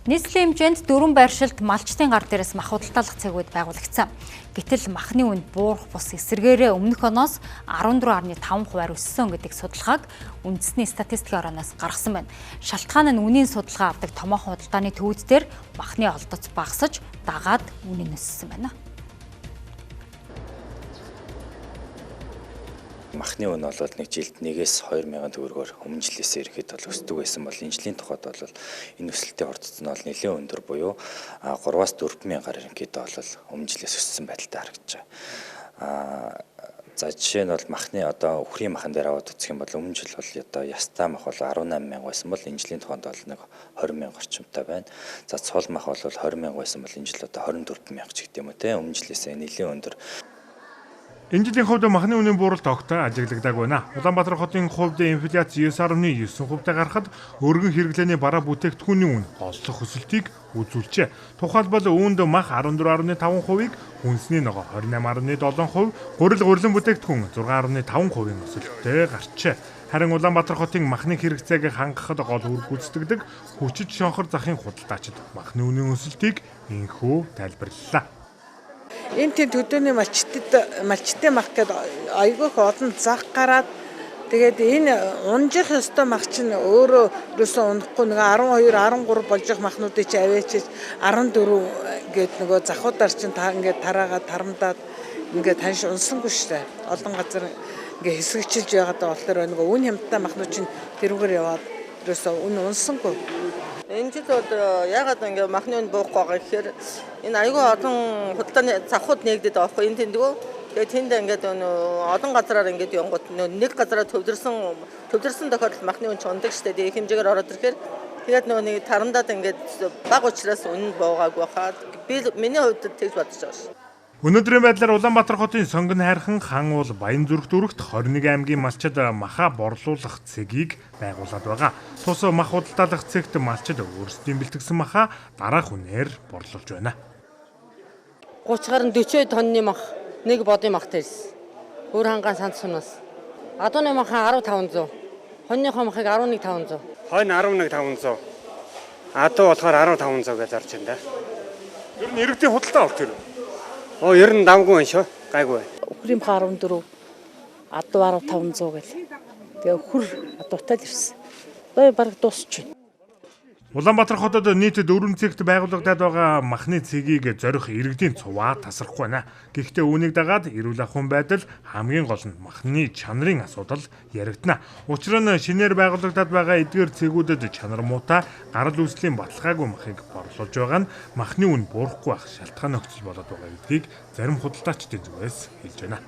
Нийслэлийн хэмжээнд 4 байршилд малчтын гар дээрээс мах худалдаалах цэгүүд байгуулагдсан. Гэтэл махны үн буурах бус эсрэгээрээ өмнөх оноос 14.5% өссөн гэдэг судалгааг үндэсний статистикийн орооноос гаргасан байна. Шалтгаан нь үнийн судалгаа авдаг томоохон худалдааны төвүүд дээр махны олдоц багасж дагаад үнэ нь өссөн байна. Махны үн бол нэг жилд 1-2 мянган төгрөгөөр өмнө жилээс ирэхэд бол өсдөг байсан бол энэ жилийн тухайд бол энэ өсөлтийн хурцсан бол нэлээд өндөр буюу 3-4 мянгаар ерөнхийдөө бол өмнө жилээс өссөн байдалтай харагдаж байгаа. За жишээ нь бол махны одоо үхрийн махан дээр аваад үзэх юм бол өмнө жил бол одоо ястаа мах бол 18 мянга байсан бол энэ жилийн тухайд бол нэг 20 мянга орчимтай байна. За цол мах бол 20 мянга байсан бол энэ жил одоо 24 мянга ч гэдэг юм уу те өмнө жилээс нэлээд өндөр. Энэ жилийн хувьд махны үнийн бууралт огтой ажиглагдаг байна. Улаанбаатар хотын хувьд инфляци 9.9%-тай гарахад өргөн хэрэглээний бараа бүтээгдэхүүний үн олох өсөлтийг үзүүлжээ. Тухайлбал үүнд мах 14.5%-ийг хүнсний ногоо 28.7%, гурилан бүтээгдэхүүн 6.5%-ийн өсөлттэй гарчээ. Харин Улаанбаатар хотын махны хэрэгцээг хангахад гол үр гүйцэтгэдэг хүчит шонхор захын худалдаачид махны үнийн өсөлтийг инхүү тайлбарллаа. Энэ тийм төдөөний малчтын мах гэдэг айгүйх олон зах гараад тэгээд энэ унжих ёстой мах чинь өөрөө юусэн унахгүй нэг 12 13 болж их махнуудыг чи аваачиж 14 гээд нөгөө захуудаар чинь та ингээд тараагаад тарамдаад ингээд таньш унсангүй штэ. Олон газар ингээд хэсэгчилж байгаад болохоор нөгөө үн хямдтай махнууд чинь тэрүүгээр яваад юусэн үн унсангүй. Энэ жил ягаад ингэ махны үн буухгүй байгаа гэхээр энэ айгүй олон худалдааны завхууд нэгдэд байгаа байхгүй энэ тэндгүү. Тэгээд тэнд ингээд олон газараар ингээд явгот нэг газараа төвлөрсөн тохиолдолд махны үн ч ундаг штэ. Тэгээд хэмжээгээр ороод ирэхээр тэгээд нөгөө нэг тарамдаад ингээд бага учраас үн буугаагүй хаад би миний хувьд тэгж бодож байгаа ш. Өнөөдрийн байдлаар Улаанбаатар хотын Сонгон хайрхан хан уул Баянзүрх дүрэгт 21 аймгийн малчид маха борлуулах цэгийг байгуулад байгаа. Тус мах худалдаалах цэгт малчид өөрсдийн бэлтгэсэн маха дараах үнээр борлуулж байна. 30 гаруй 40 тонны мах нэг бодын махтай ирсэн. Өөр хангаан санд сунаас. Адууны махан 1500. Хоньныхоо махыг 11500. Хонь 11500. Адуу болохоор 1500 гэж зарж байна да. Ер нь иргэдийн худалдаа авах тэр. Ер нь давгүй юм шүү. Гайгүй. Үхрийн 14, адуу 1500 гэл. Тэгээ хүр адуутай л ирсэн. Бай баг дуусч байна. Улаанбаатар хотод нийт 4 цэгт байгуулагдаад байгаа махны цэгийг зорих иргэдийн цуваа тасрахгүй байна. Гэхдээ үүнийг дагаад эрүүл ахуйн байдал хамгийн гол нь махны чанарын асуудал яригдана. Учир нь шинээр байгуулагдаад байгаа эдгээр цэгүүдэд чанар муутай гарал үүслийн баталгаагүй махыг борлуулж байгаа нь махны үн буурахгүй байх шалтгаан нөхцөл болоод байгаа гэдгийг зарим худалдаачдын зүгээс хэлж байна.